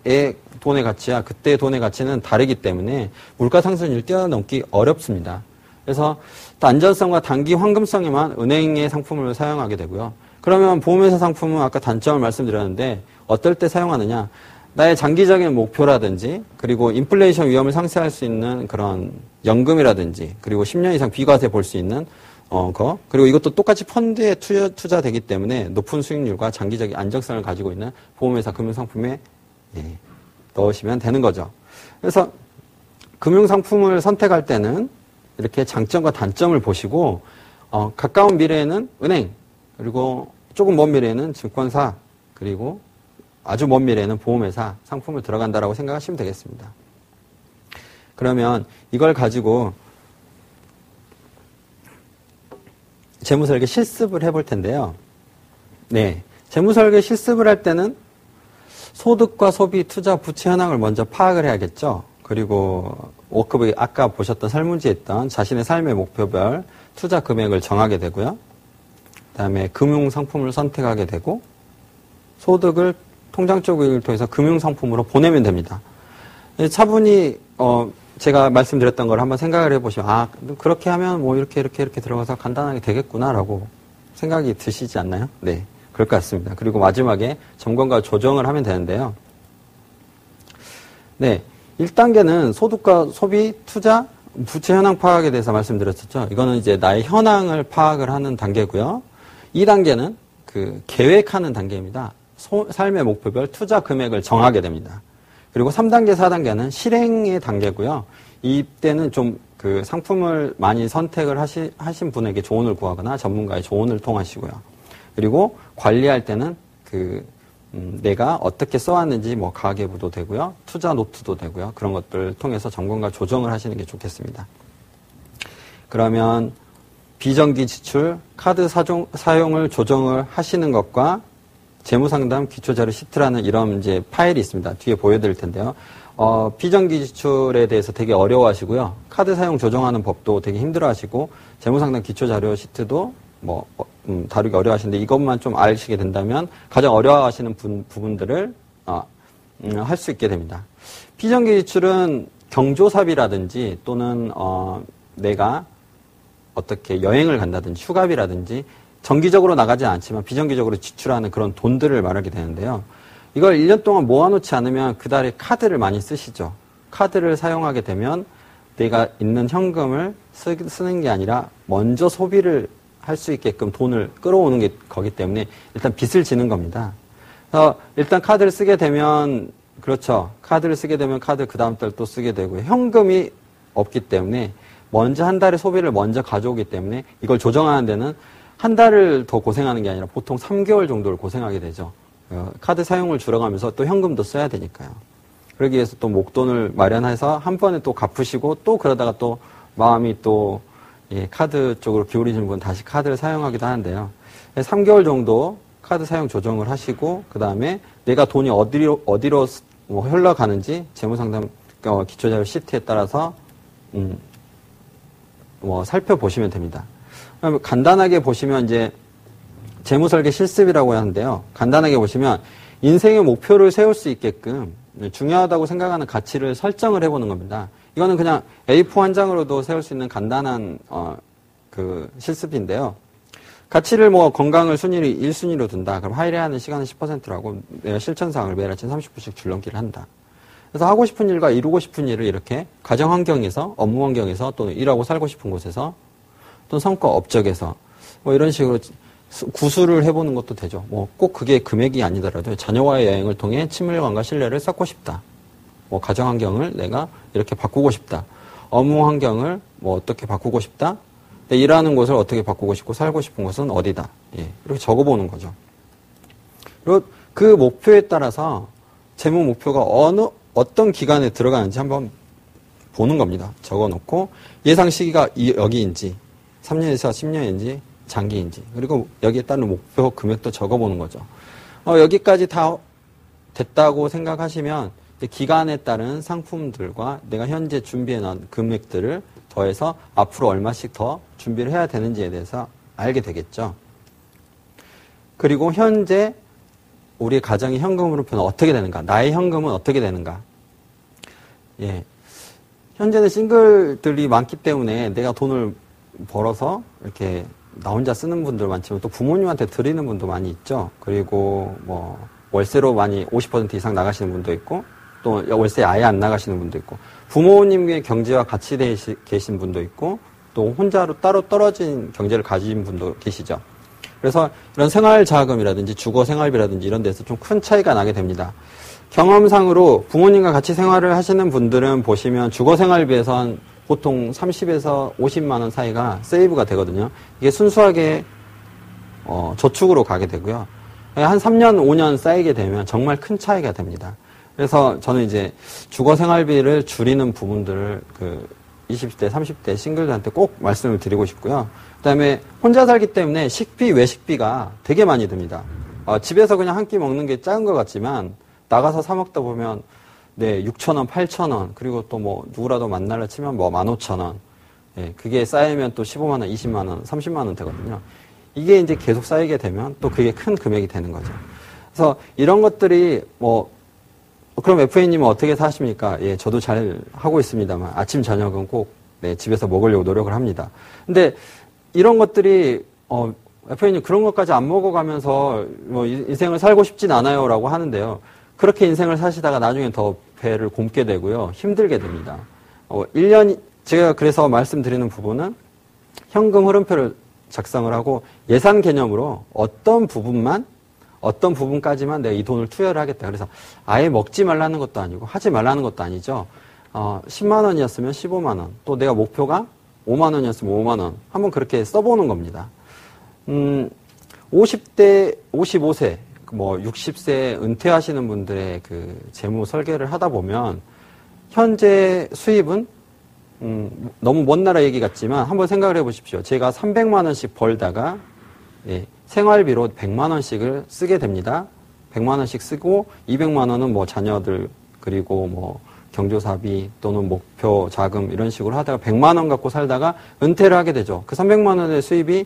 돈의 가치와 그때의 돈의 가치는 다르기 때문에 물가 상승률을 뛰어넘기 어렵습니다. 그래서 안전성과 단기 환금성에만 은행의 상품을 사용하게 되고요. 그러면 보험회사 상품은 아까 단점을 말씀드렸는데 어떨 때 사용하느냐? 나의 장기적인 목표라든지 그리고 인플레이션 위험을 상쇄할 수 있는 그런 연금이라든지 그리고 10년 이상 비과세 볼 수 있는 그리고 이것도 똑같이 펀드에 투자되기 때문에 높은 수익률과 장기적인 안정성을 가지고 있는 보험회사 금융상품에 넣으시면 되는 거죠. 그래서 금융상품을 선택할 때는 이렇게 장점과 단점을 보시고 가까운 미래에는 은행, 그리고 조금 먼 미래에는 증권사, 그리고 아주 먼 미래에는 보험회사 상품을 들어간다라고 생각하시면 되겠습니다. 그러면 이걸 가지고 재무설계 실습을 해볼 텐데요. 네, 재무설계 실습을 할 때는 소득과 소비, 투자, 부채 현황을 먼저 파악을 해야겠죠. 그리고 워크북에 아까 보셨던 설문지에 있던 자신의 삶의 목표별 투자 금액을 정하게 되고요. 그다음에 금융상품을 선택하게 되고 소득을 통장 쪽을 통해서 금융상품으로 보내면 됩니다. 차분히 제가 말씀드렸던 걸 한번 생각을 해보시면 그렇게 하면 뭐 이렇게 들어가서 간단하게 되겠구나라고 생각이 드시지 않나요? 네, 그럴 것 같습니다. 그리고 마지막에 점검과 조정을 하면 되는데요. 네, 1단계는 소득과 소비, 투자, 부채 현황 파악에 대해서 말씀드렸었죠. 이거는 이제 나의 현황을 파악을 하는 단계고요. 2단계는 그 계획하는 단계입니다. 삶의 목표별 투자 금액을 정하게 됩니다. 그리고 3단계, 4단계는 실행의 단계고요. 이때는 좀 그 상품을 많이 선택을 하신 분에게 조언을 구하거나 전문가의 조언을 통하시고요. 그리고 관리할 때는 내가 어떻게 써왔는지 뭐 가계부도 되고요. 투자 노트도 되고요. 그런 것들을 통해서 점검과 조정을 하시는 게 좋겠습니다. 그러면 비정기 지출, 카드 사용을 조정을 하시는 것과 재무상담 기초자료 시트라는 이런 이제 파일이 있습니다. 뒤에 보여드릴 텐데요. 비정기 지출에 대해서 되게 어려워하시고요. 카드 사용 조정하는 법도 되게 힘들어하시고 재무상담 기초자료 시트도 다루기 어려워하시는데 이것만 좀 아시게 된다면 가장 어려워하시는 부분들을 할 수 있게 됩니다. 비정기 지출은 경조사비라든지 또는 내가 어떻게 여행을 간다든지 휴가비라든지 정기적으로 나가지 않지만 비정기적으로 지출하는 그런 돈들을 말하게 되는데요. 이걸 1년 동안 모아놓지 않으면 그달에 카드를 많이 쓰시죠. 카드를 사용하게 되면 내가 있는 현금을 쓰는 게 아니라 먼저 소비를 할 수 있게끔 돈을 끌어오는 게 거기 때문에 일단 빚을 지는 겁니다. 그래서 일단 카드를 쓰게 되면 그렇죠. 카드를 쓰게 되면 카드 그 다음 달 또 쓰게 되고요. 현금이 없기 때문에 먼저 한 달의 소비를 먼저 가져오기 때문에 이걸 조정하는 데는 한 달을 더 고생하는 게 아니라 보통 3개월 정도를 고생하게 되죠. 카드 사용을 줄여가면서 또 현금도 써야 되니까요. 그러기 위해서 또 목돈을 마련해서 한 번에 또 갚으시고 또 그러다가 또 마음이 또 카드 쪽으로 기울이시는 분 다시 카드를 사용하기도 하는데요. 3개월 정도 카드 사용 조정을 하시고 그 다음에 내가 돈이 어디로 뭐 흘러가는지 재무상담 기초자료 시트에 따라서 뭐 살펴보시면 됩니다. 간단하게 보시면 이제 재무설계 실습이라고 하는데요. 간단하게 보시면 인생의 목표를 세울 수 있게끔 중요하다고 생각하는 가치를 설정을 해보는 겁니다. 이거는 그냥 A4 한 장으로도 세울 수 있는 간단한 그 실습인데요. 가치를 뭐 건강을 1순위로 둔다. 그럼 할애하는 시간은 10%라고 내가 실천사항을 매일 아침 30분씩 줄넘기를 한다. 그래서 하고 싶은 일과 이루고 싶은 일을 이렇게 가정 환경에서, 업무 환경에서, 또 일하고 살고 싶은 곳에서, 또 성과 업적에서 뭐 이런 식으로 구술을 해보는 것도 되죠. 뭐 꼭 그게 금액이 아니더라도 자녀와의 여행을 통해 친밀감과 신뢰를 쌓고 싶다. 뭐 가정 환경을 내가 이렇게 바꾸고 싶다. 업무 환경을 뭐 어떻게 바꾸고 싶다. 일하는 곳을 어떻게 바꾸고 싶고 살고 싶은 곳은 어디다. 이렇게 적어보는 거죠. 그리고 그 목표에 따라서 재무 목표가 어떤 기간에 들어가는지 한번 보는 겁니다. 적어놓고 예상 시기가 여기인지 3년에서 10년인지 장기인지 그리고 여기에 따른 목표 금액도 적어보는 거죠. 여기까지 다 됐다고 생각하시면 기간에 따른 상품들과 내가 현재 준비해놓은 금액들을 더해서 앞으로 얼마씩 더 준비를 해야 되는지에 대해서 알게 되겠죠. 그리고 현재 우리 가정의 현금 흐름표는 어떻게 되는가? 나의 현금은 어떻게 되는가? 현재는 싱글들이 많기 때문에 내가 돈을 벌어서 이렇게 나 혼자 쓰는 분들 많지만 또 부모님한테 드리는 분도 많이 있죠. 그리고 뭐 월세로 많이 50% 이상 나가시는 분도 있고 또 월세 아예 안 나가시는 분도 있고 부모님의 경제와 같이 계신 분도 있고 또 혼자로 따로 떨어진 경제를 가진 분도 계시죠. 그래서 이런 생활자금이라든지 주거생활비라든지 이런 데서 좀 큰 차이가 나게 됩니다. 경험상으로 부모님과 같이 생활을 하시는 분들은 보시면 주거생활비에서 한 보통 30에서 50만 원 사이가 세이브가 되거든요. 이게 순수하게 저축으로 가게 되고요. 한 3년, 5년 쌓이게 되면 정말 큰 차이가 됩니다. 그래서 저는 이제 주거생활비를 줄이는 부분들을 20대, 30대 싱글들한테 꼭 말씀을 드리고 싶고요. 그다음에 혼자 살기 때문에 식비, 외식비가 되게 많이 듭니다. 집에서 그냥 한 끼 먹는 게 작은 것 같지만 나가서 사 먹다 보면 6,000원, 8,000원 그리고 또 뭐 누구라도 만나려 치면 뭐 15,000원 그게 쌓이면 또 15만 원, 20만 원, 30만 원 되거든요. 이게 이제 계속 쌓이게 되면 또 그게 큰 금액이 되는 거죠. 그래서 이런 것들이 그럼 FA님은 어떻게 사십니까? 저도 잘 하고 있습니다만 아침 저녁은 꼭 집에서 먹으려고 노력을 합니다. 근데 이런 것들이 FA님 그런 것까지 안 먹어가면서 뭐 인생을 살고 싶진 않아요라고 하는데요. 그렇게 인생을 사시다가 나중에 더 배를 곪게 되고요. 힘들게 됩니다. 1년 제가 그래서 말씀드리는 부분은 현금 흐름표를 작성을 하고 예산 개념으로 어떤 부분까지만 내가 이 돈을 투여를 하겠다. 그래서 아예 먹지 말라는 것도 아니고 하지 말라는 것도 아니죠. 10만 원이었으면 15만 원. 또 내가 목표가 5만 원이었으면 5만 원. 한번 그렇게 써보는 겁니다. 50대, 55세, 60세 은퇴하시는 분들의 재무 설계를 하다 보면 현재 수입은 너무 먼 나라 얘기 같지만 한번 생각을 해보십시오. 제가 300만 원씩 벌다가 생활비로 100만 원씩을 쓰게 됩니다. 100만 원씩 쓰고 200만 원은 뭐 자녀들 그리고 뭐 경조사비 또는 목표 자금 이런 식으로 하다가 100만 원 갖고 살다가 은퇴를 하게 되죠. 그 300만 원의 수입이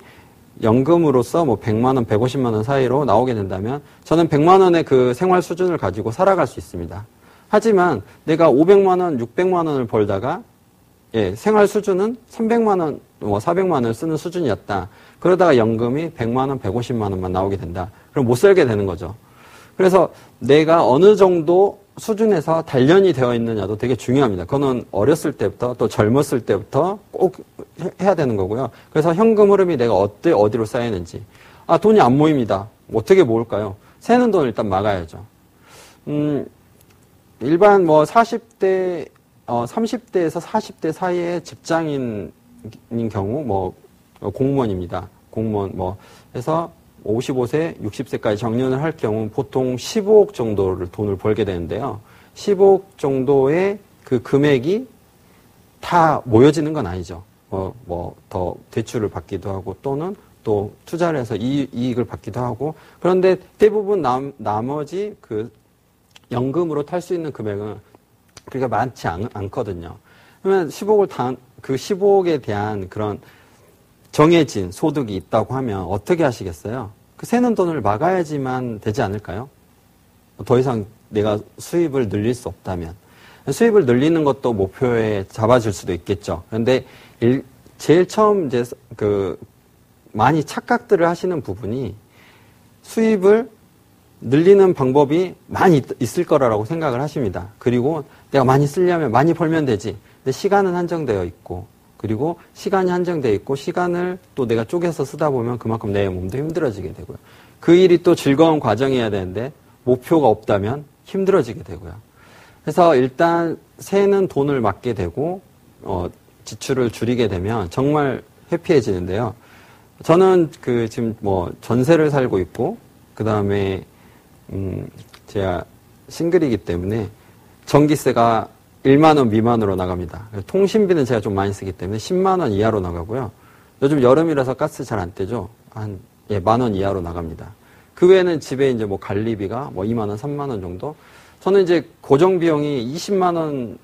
연금으로서 뭐 100만 원, 150만 원 사이로 나오게 된다면 저는 100만 원의 그 생활 수준을 가지고 살아갈 수 있습니다. 하지만 내가 500만 원, 600만 원을 벌다가 생활 수준은 300만 원, 400만 원을 쓰는 수준이었다. 그러다가 연금이 100만 원, 150만 원만 나오게 된다. 그럼 못 살게 되는 거죠. 그래서 내가 어느 정도 수준에서 단련이 되어 있느냐도 되게 중요합니다. 그거는 어렸을 때부터 또 젊었을 때부터 꼭 해야 되는 거고요. 그래서 현금 흐름이 내가 어디로 쌓이는지. 돈이 안 모입니다. 어떻게 모을까요? 새는 돈을 일단 막아야죠. 일반 40대, 30대에서 40대 사이의 직장인인 경우, 공무원입니다. 공무원 뭐 해서 55세, 60세까지 정년을 할 경우 보통 15억 정도를 돈을 벌게 되는데요. 15억 정도의 그 금액이 다 모여지는 건 아니죠. 더 대출을 받기도 하고 또는 또 투자를 해서 이익을 받기도 하고 그런데 대부분 나머지 그 연금으로 탈 수 있는 금액은 그렇게 많지 않거든요. 그러면 15억에 대한 그런 정해진 소득이 있다고 하면 어떻게 하시겠어요? 그 새는 돈을 막아야지만 되지 않을까요? 더 이상 내가 수입을 늘릴 수 없다면. 수입을 늘리는 것도 목표에 잡아줄 수도 있겠죠. 그런데 제일 처음 이제 많이 착각들을 하시는 부분이 수입을 늘리는 방법이 많이 있을 거라고 생각을 하십니다. 그리고 내가 많이 쓰려면 많이 벌면 되지. 근데 시간은 한정되어 있고 그리고 시간이 한정되어 있고 시간을 또 내가 쪼개서 쓰다 보면 그만큼 내 몸도 힘들어지게 되고요. 그 일이 또 즐거운 과정이어야 되는데 목표가 없다면 힘들어지게 되고요. 그래서 일단 새는 돈을 막게 되고 지출을 줄이게 되면 정말 해피해지는데요. 저는 지금 뭐 전세를 살고 있고 그 다음에 제가 싱글이기 때문에 전기세가 1만 원 미만으로 나갑니다. 통신비는 제가 좀 많이 쓰기 때문에 10만 원 이하로 나가고요. 요즘 여름이라서 가스 잘 안 떼죠. 만 원 이하로 나갑니다. 그 외에는 집에 이제 뭐 관리비가 뭐 2만 원, 3만 원 정도. 저는 이제 고정 비용이 20만 원,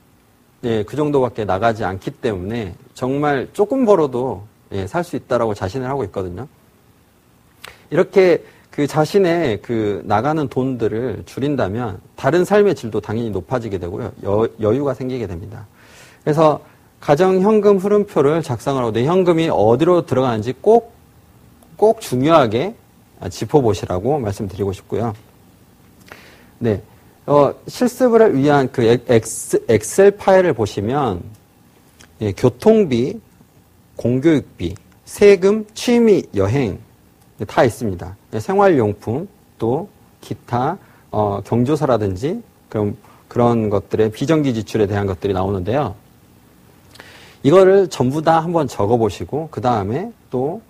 그 정도밖에 나가지 않기 때문에 정말 조금 벌어도 살 수 있다라고 자신을 하고 있거든요. 이렇게 그 자신의 나가는 돈들을 줄인다면 다른 삶의 질도 당연히 높아지게 되고요. 여유가 생기게 됩니다. 그래서 가정현금 흐름표를 작성을 하고 내 현금이 어디로 들어가는지 꼭 중요하게 짚어보시라고 말씀드리고 싶고요. 네. 실습을 위한 엑셀 파일을 보시면, 교통비, 공교육비, 세금, 취미, 여행, 다 있습니다. 생활용품, 또 기타, 경조사라든지, 그런 것들의 비정기 지출에 대한 것들이 나오는데요. 이거를 전부 다 한번 적어보시고, 그 다음에 또,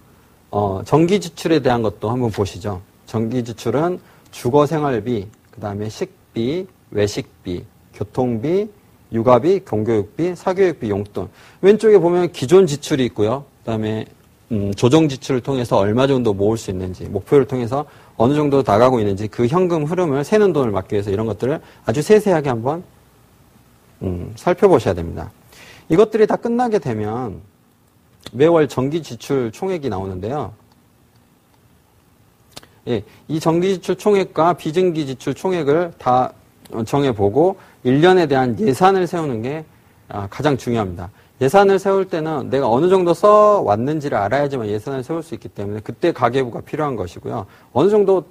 정기 지출에 대한 것도 한번 보시죠. 정기 지출은 주거 생활비, 그 다음에 식비, 외식비, 교통비, 육아비, 공교육비, 사교육비, 용돈. 왼쪽에 보면 기존 지출이 있고요. 그 다음에 조정 지출을 통해서 얼마 정도 모을 수 있는지, 목표를 통해서 어느 정도 나가고 있는지 그 현금 흐름을 새는 돈을 막기 위해서 이런 것들을 아주 세세하게 한번 살펴보셔야 됩니다. 이것들이 다 끝나게 되면 매월 정기 지출 총액이 나오는데요. 이 정기 지출 총액과 비정기 지출 총액을 다 정해보고 1년에 대한 예산을 세우는 게 가장 중요합니다. 예산을 세울 때는 내가 어느 정도 써왔는지를 알아야지만 예산을 세울 수 있기 때문에 그때 가계부가 필요한 것이고요. 어느 정도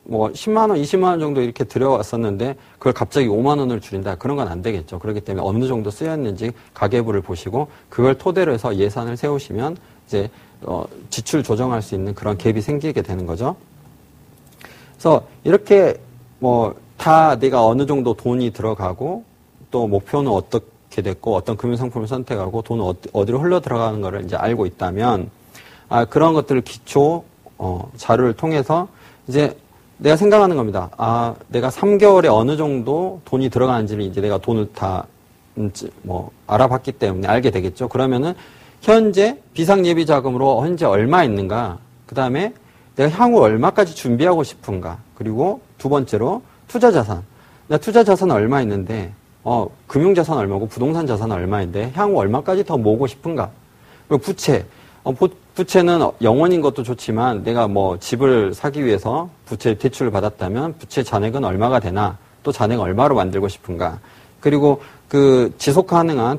뭐 10만 원, 20만 원 정도 이렇게 들여왔었는데 그걸 갑자기 5만 원을 줄인다. 그런 건 안 되겠죠. 그렇기 때문에 어느 정도 쓰였는지 가계부를 보시고 그걸 토대로 해서 예산을 세우시면 이제 지출 조정할 수 있는 그런 갭이 생기게 되는 거죠. 그래서 이렇게 뭐 다 내가 어느 정도 돈이 들어가고 또 목표는 어떻게 됐고 어떤 금융상품을 선택하고 돈은 어디로 흘러 들어가는 거를 이제 알고 있다면 그런 것들을 기초 자료를 통해서 이제 내가 생각하는 겁니다. 내가 3개월에 어느 정도 돈이 들어가는지를 이제 내가 돈을 다 알아봤기 때문에 알게 되겠죠. 그러면은 현재 비상예비 자금으로 현재 얼마 있는가? 그 다음에 내가 향후 얼마까지 준비하고 싶은가? 그리고 두 번째로 투자 자산. 내가 투자 자산은 얼마 있는데, 금융 자산 얼마고 부동산 자산은 얼마인데 향후 얼마까지 더 모으고 싶은가? 그리고 부채. 부채는 영원인 것도 좋지만 내가 뭐 집을 사기 위해서 부채 대출을 받았다면 부채 잔액은 얼마가 되나? 또 잔액 얼마로 만들고 싶은가? 그리고 투자 지속 가능한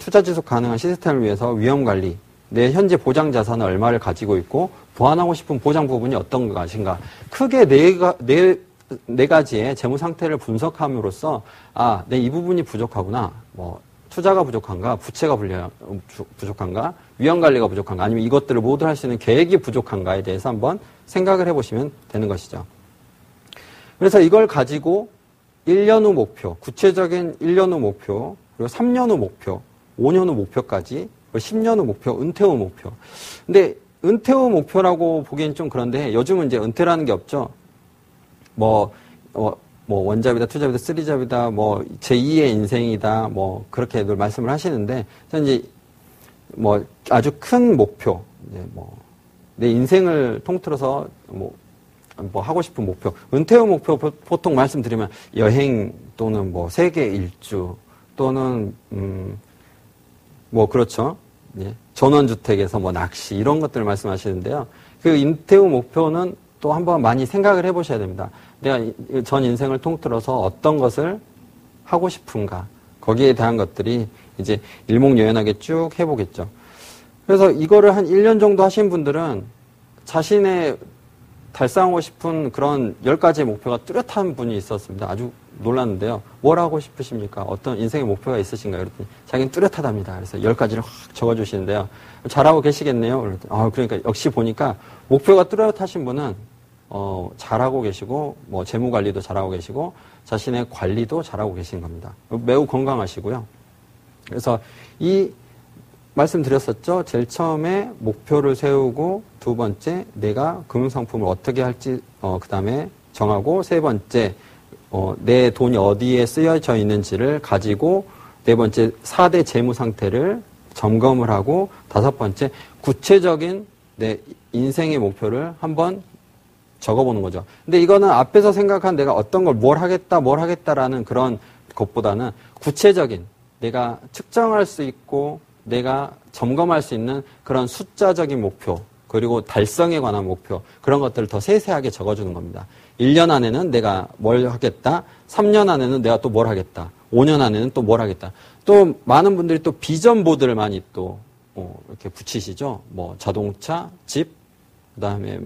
시스템을 위해서 위험 관리. 내 현재 보장 자산은 얼마를 가지고 있고 보완하고 싶은 보장 부분이 어떤 것인가. 크게 네 가지의 재무 상태를 분석함으로써 내 이 부분이 부족하구나. 뭐 투자가 부족한가, 부채가 부족한가, 위험 관리가 부족한가, 아니면 이것들을 모두 할 수 있는 계획이 부족한가에 대해서 한번 생각을 해보시면 되는 것이죠. 그래서 이걸 가지고 1년 후 목표, 구체적인 1년 후 목표, 그리고 3년 후 목표, 5년 후 목표까지, 10년 후 목표, 은퇴 후 목표. 근데 은퇴 후 목표라고 보기엔 좀 그런데 요즘은 이제 은퇴라는 게 없죠. 뭐 원잡이다, 투잡이다, 쓰리잡이다, 뭐 제2의 인생이다, 뭐 그렇게들 말씀을 하시는데 저는 이제 뭐 아주 큰 목표, 이제 뭐 내 인생을 통틀어서 뭐 하고 싶은 목표, 은퇴 후 목표 보통 말씀드리면 여행 또는 뭐 세계 일주 또는 뭐 그렇죠. 예. 전원주택에서 뭐 낚시 이런 것들을 말씀하시는데요. 그 은퇴 후 목표는 또 한번 많이 생각을 해보셔야 됩니다. 내가 전 인생을 통틀어서 어떤 것을 하고 싶은가, 거기에 대한 것들이 이제 일목요연하게 쭉 해보겠죠. 그래서 이거를 한 1년 정도 하신 분들은 자신의 달성하고 싶은 그런 10가지의 목표가 뚜렷한 분이 있었습니다. 아주 놀랐는데요. 뭘 하고 싶으십니까? 어떤 인생의 목표가 있으신가요? 그랬더니 자기는 뚜렷하답니다. 그래서 10가지를 확 적어주시는데요. 잘하고 계시겠네요. 그러니까 역시 보니까 목표가 뚜렷하신 분은 잘하고 계시고 뭐 재무 관리도 잘하고 계시고 자신의 관리도 잘하고 계신 겁니다. 매우 건강하시고요. 그래서 이 말씀드렸었죠. 제일 처음에 목표를 세우고 두 번째 내가 금융상품을 어떻게 할지 그 다음에 정하고 세 번째 내 돈이 어디에 쓰여져 있는지를 가지고 네 번째 4대 재무 상태를 점검을 하고 다섯 번째 구체적인 내 인생의 목표를 한번 적어보는 거죠. 근데 이거는 앞에서 생각한 내가 어떤 걸 뭘 하겠다라는 그런 것보다는 구체적인 내가 측정할 수 있고 내가 점검할 수 있는 그런 숫자적인 목표 그리고 달성에 관한 목표 그런 것들을 더 세세하게 적어주는 겁니다. 1년 안에는 내가 뭘 하겠다. 3년 안에는 내가 또 뭘 하겠다. 5년 안에는 또 뭘 하겠다. 또 많은 분들이 또 비전 보드를 많이 또 이렇게 붙이시죠. 뭐 자동차, 집, 그다음에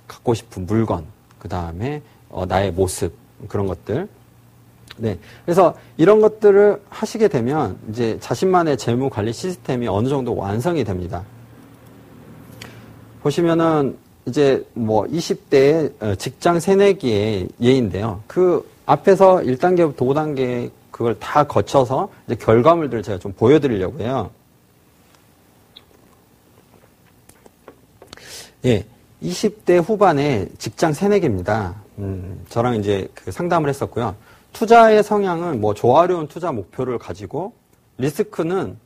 갖고 싶은 물건, 그다음에 나의 모습 그런 것들. 네. 그래서 이런 것들을 하시게 되면 이제 자신만의 재무 관리 시스템이 어느 정도 완성이 됩니다. 보시면은 이제 뭐 20대의 직장 새내기의 예인데요. 그 앞에서 1단계부터 5단계 그걸 다 거쳐서 이제 결과물들을 제가 좀 보여드리려고 해요. 예. 20대 후반의 직장 새내기입니다. 저랑 이제 그 상담을 했었고요. 투자의 성향은 뭐 조화로운 투자 목표를 가지고 리스크는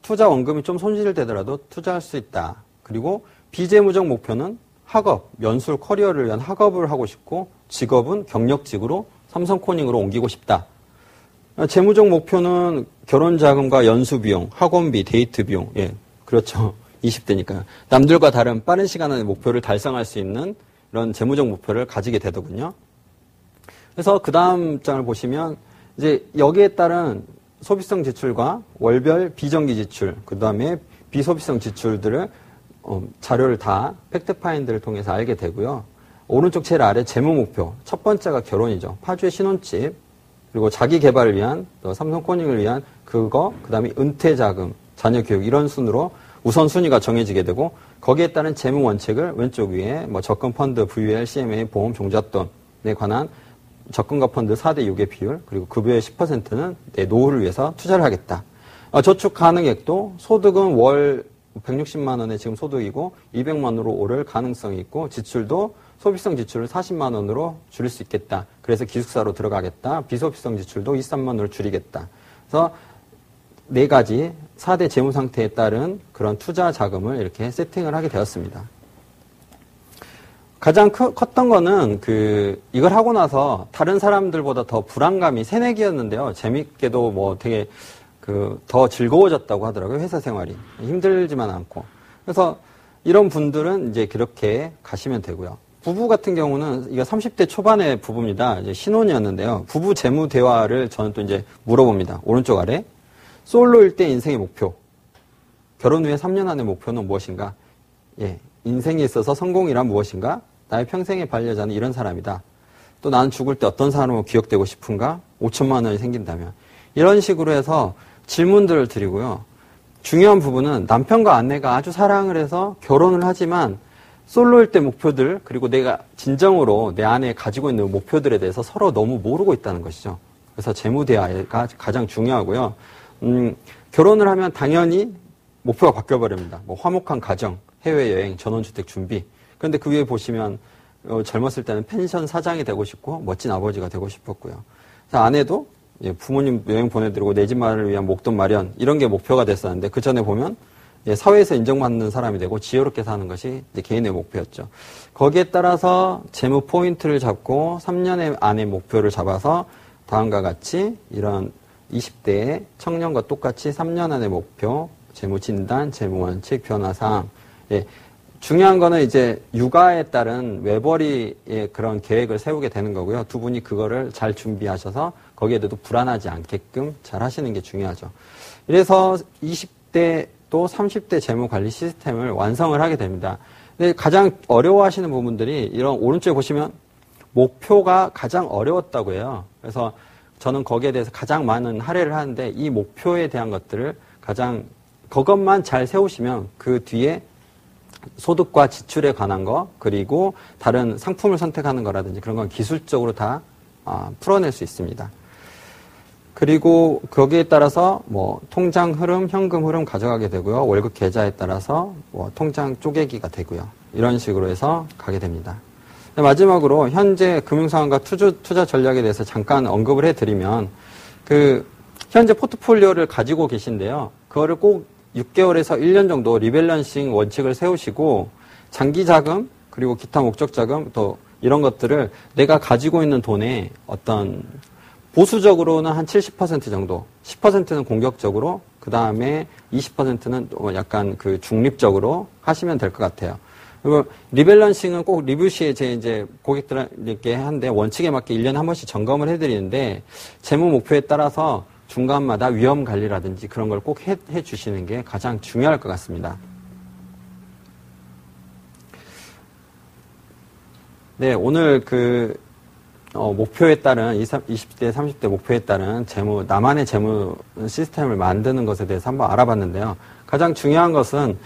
투자 원금이 좀 손실되더라도 투자할 수 있다. 그리고 비재무적 목표는 학업, 연술, 커리어를 위한 학업을 하고 싶고 직업은 경력직으로 삼성코닝으로 옮기고 싶다. 재무적 목표는 결혼자금과 연수비용, 학원비, 데이트 비용. 예, 그렇죠. 20대니까요. 남들과 다른 빠른 시간 안에 목표를 달성할 수 있는 이런 재무적 목표를 가지게 되더군요. 그래서 그 다음 장을 보시면 이제 여기에 따른 소비성 지출과 월별 비정기 지출, 그 다음에 비소비성 지출들을 자료를 다 팩트파인드를 통해서 알게 되고요. 오른쪽 제일 아래 재무 목표. 첫 번째가 결혼이죠. 파주의 신혼집, 그리고 자기 개발을 위한 또 삼성코닝을 위한 그거, 그 다음에 은퇴 자금, 자녀 교육 이런 순으로 우선순위가 정해지게 되고 거기에 따른 재무 원칙을 왼쪽 위에 뭐 적금 펀드, VUL, CMA, 보험, 종잣돈에 관한 적금과 펀드 4대 6의 비율, 그리고 급여의 10%는 내 노후를 위해서 투자를 하겠다. 저축 가능액도 소득은 월 160만 원의 지금 소득이고 200만 원으로 오를 가능성이 있고 지출도 소비성 지출을 40만 원으로 줄일 수 있겠다. 그래서 기숙사로 들어가겠다. 비소비성 지출도 23만 원으로 줄이겠다. 그래서 네 가지 4대 재무 상태에 따른 그런 투자 자금을 이렇게 세팅을 하게 되었습니다. 가장 컸던 거는 이걸 하고 나서 다른 사람들보다 더 불안감이 새내기였는데요. 재밌게도 뭐 되게 더 즐거워졌다고 하더라고요. 회사 생활이. 힘들지만 않고. 그래서 이런 분들은 이제 그렇게 가시면 되고요. 부부 같은 경우는 이거 30대 초반의 부부입니다. 이제 신혼이었는데요. 부부 재무 대화를 저는 또 이제 물어봅니다. 오른쪽 아래. 솔로일 때 인생의 목표. 결혼 후에 3년 안의 목표는 무엇인가? 예. 인생에 있어서 성공이란 무엇인가? 나의 평생의 반려자는 이런 사람이다. 또 나는 죽을 때 어떤 사람으로 기억되고 싶은가? 5천만 원이 생긴다면. 이런 식으로 해서 질문들을 드리고요. 중요한 부분은 남편과 아내가 아주 사랑을 해서 결혼을 하지만 솔로일 때 목표들 그리고 내가 진정으로 내 안에 가지고 있는 목표들에 대해서 서로 너무 모르고 있다는 것이죠. 그래서 재무 대화가 가장 중요하고요. 결혼을 하면 당연히 목표가 바뀌어버립니다. 뭐 화목한 가정, 해외여행, 전원주택 준비. 그런데 그 위에 보시면 젊었을 때는 펜션 사장이 되고 싶고 멋진 아버지가 되고 싶었고요. 아내도 부모님 여행 보내드리고 내 집 마련을 위한 목돈 마련 이런 게 목표가 됐었는데 그 전에 보면 사회에서 인정받는 사람이 되고 지혜롭게 사는 것이 이제 개인의 목표였죠. 거기에 따라서 재무 포인트를 잡고 3년 안에 목표를 잡아서 다음과 같이 이런 20대의 청년과 똑같이 3년 안의 목표, 재무 진단, 재무 원칙, 변화 사항. 중요한 거는 이제 육아에 따른 외벌이의 그런 계획을 세우게 되는 거고요. 두 분이 그거를 잘 준비하셔서 거기에 대해서 불안하지 않게끔 잘 하시는 게 중요하죠. 그래서 20대 또 30대 재무 관리 시스템을 완성을 하게 됩니다. 근데 가장 어려워하시는 부분들이 이런 오른쪽에 보시면 목표가 가장 어려웠다고 해요. 그래서 저는 거기에 대해서 가장 많은 할애를 하는데 이 목표에 대한 것들을 그것만 잘 세우시면 그 뒤에 소득과 지출에 관한 거 그리고 다른 상품을 선택하는 거라든지 그런 건 기술적으로 다 풀어낼 수 있습니다. 그리고 거기에 따라서 뭐 통장 흐름, 현금 흐름 가져가게 되고요. 월급 계좌에 따라서 뭐 통장 쪼개기가 되고요. 이런 식으로 해서 가게 됩니다. 마지막으로 현재 금융상황과 투자 전략에 대해서 잠깐 언급을 해드리면 현재 포트폴리오를 가지고 계신데요. 그거를 꼭 6개월에서 1년 정도 리밸런싱 원칙을 세우시고 장기 자금 그리고 기타 목적 자금 또 이런 것들을 내가 가지고 있는 돈에 어떤 보수적으로는 한 70% 정도, 10%는 공격적으로, 그 다음에 20%는 약간 중립적으로 하시면 될 것 같아요. 그리고 리밸런싱은 꼭 리뷰 시에 이제 고객들에게 하는데 원칙에 맞게 1년에 한 번씩 점검을 해드리는데 재무 목표에 따라서 중간마다 위험 관리라든지 그런 걸 꼭 해주시는 게 가장 중요할 것 같습니다. 네, 오늘 목표에 따른 20대, 30대 목표에 따른 나만의 재무 시스템을 만드는 것에 대해서 한번 알아봤는데요. 가장 중요한 것은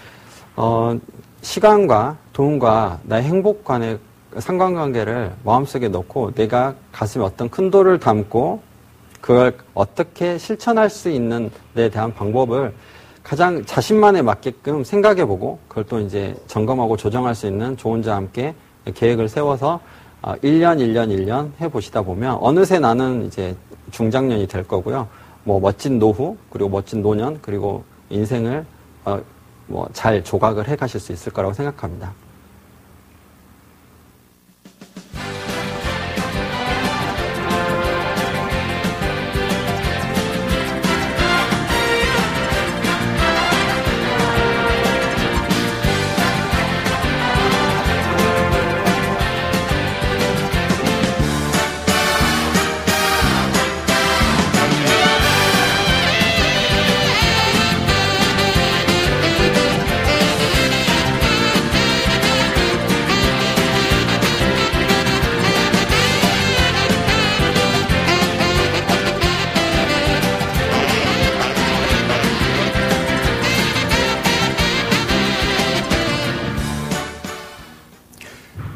시간과 돈과 나의 행복 간의 상관관계를 마음속에 넣고 내가 가슴에 어떤 큰 돌을 담고 그걸 어떻게 실천할 수 있는 데 대한 방법을 가장 자신만에 맞게끔 생각해보고 그걸 또 이제 점검하고 조정할 수 있는 조언자와 함께 계획을 세워서 1년 해보시다 보면 어느새 나는 이제 중장년이 될 거고요. 뭐 멋진 노후, 그리고 멋진 노년, 그리고 인생을 잘 조각을 해 가실 수 있을 거라고 생각합니다.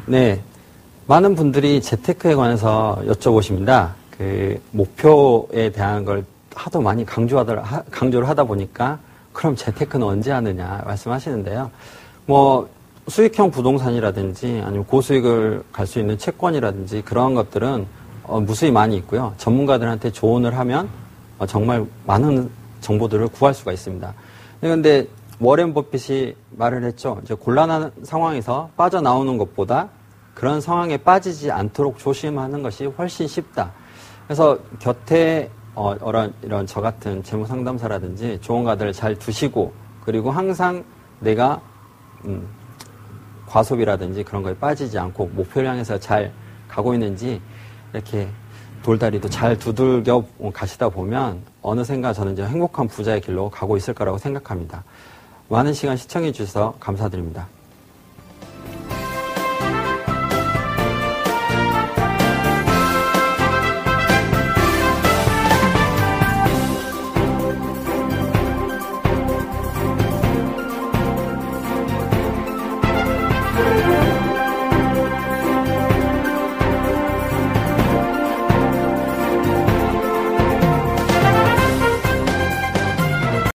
네, 많은 분들이 재테크에 관해서 여쭤보십니다. 목표에 대한 걸 하도 많이 강조를 하다 보니까 그럼 재테크는 언제 하느냐 말씀하시는데요. 뭐 수익형 부동산이라든지 아니면 고수익을 갈 수 있는 채권이라든지 그러한 것들은 무수히 많이 있고요. 전문가들한테 조언을 하면 정말 많은 정보들을 구할 수가 있습니다. 그런데 워렌 버핏이 말을 했죠. 이제 곤란한 상황에서 빠져나오는 것보다 그런 상황에 빠지지 않도록 조심하는 것이 훨씬 쉽다. 그래서 곁에 이런 저 같은 재무 상담사라든지 조언가들을 잘 두시고 그리고 항상 내가 과소비라든지 그런 거에 빠지지 않고 목표를 향해서 잘 가고 있는지 이렇게 돌다리도 잘 두들겨 가시다 보면 어느샌가 저는 이제 행복한 부자의 길로 가고 있을 거라고 생각합니다. 많은 시간 시청해 주셔서 감사드립니다.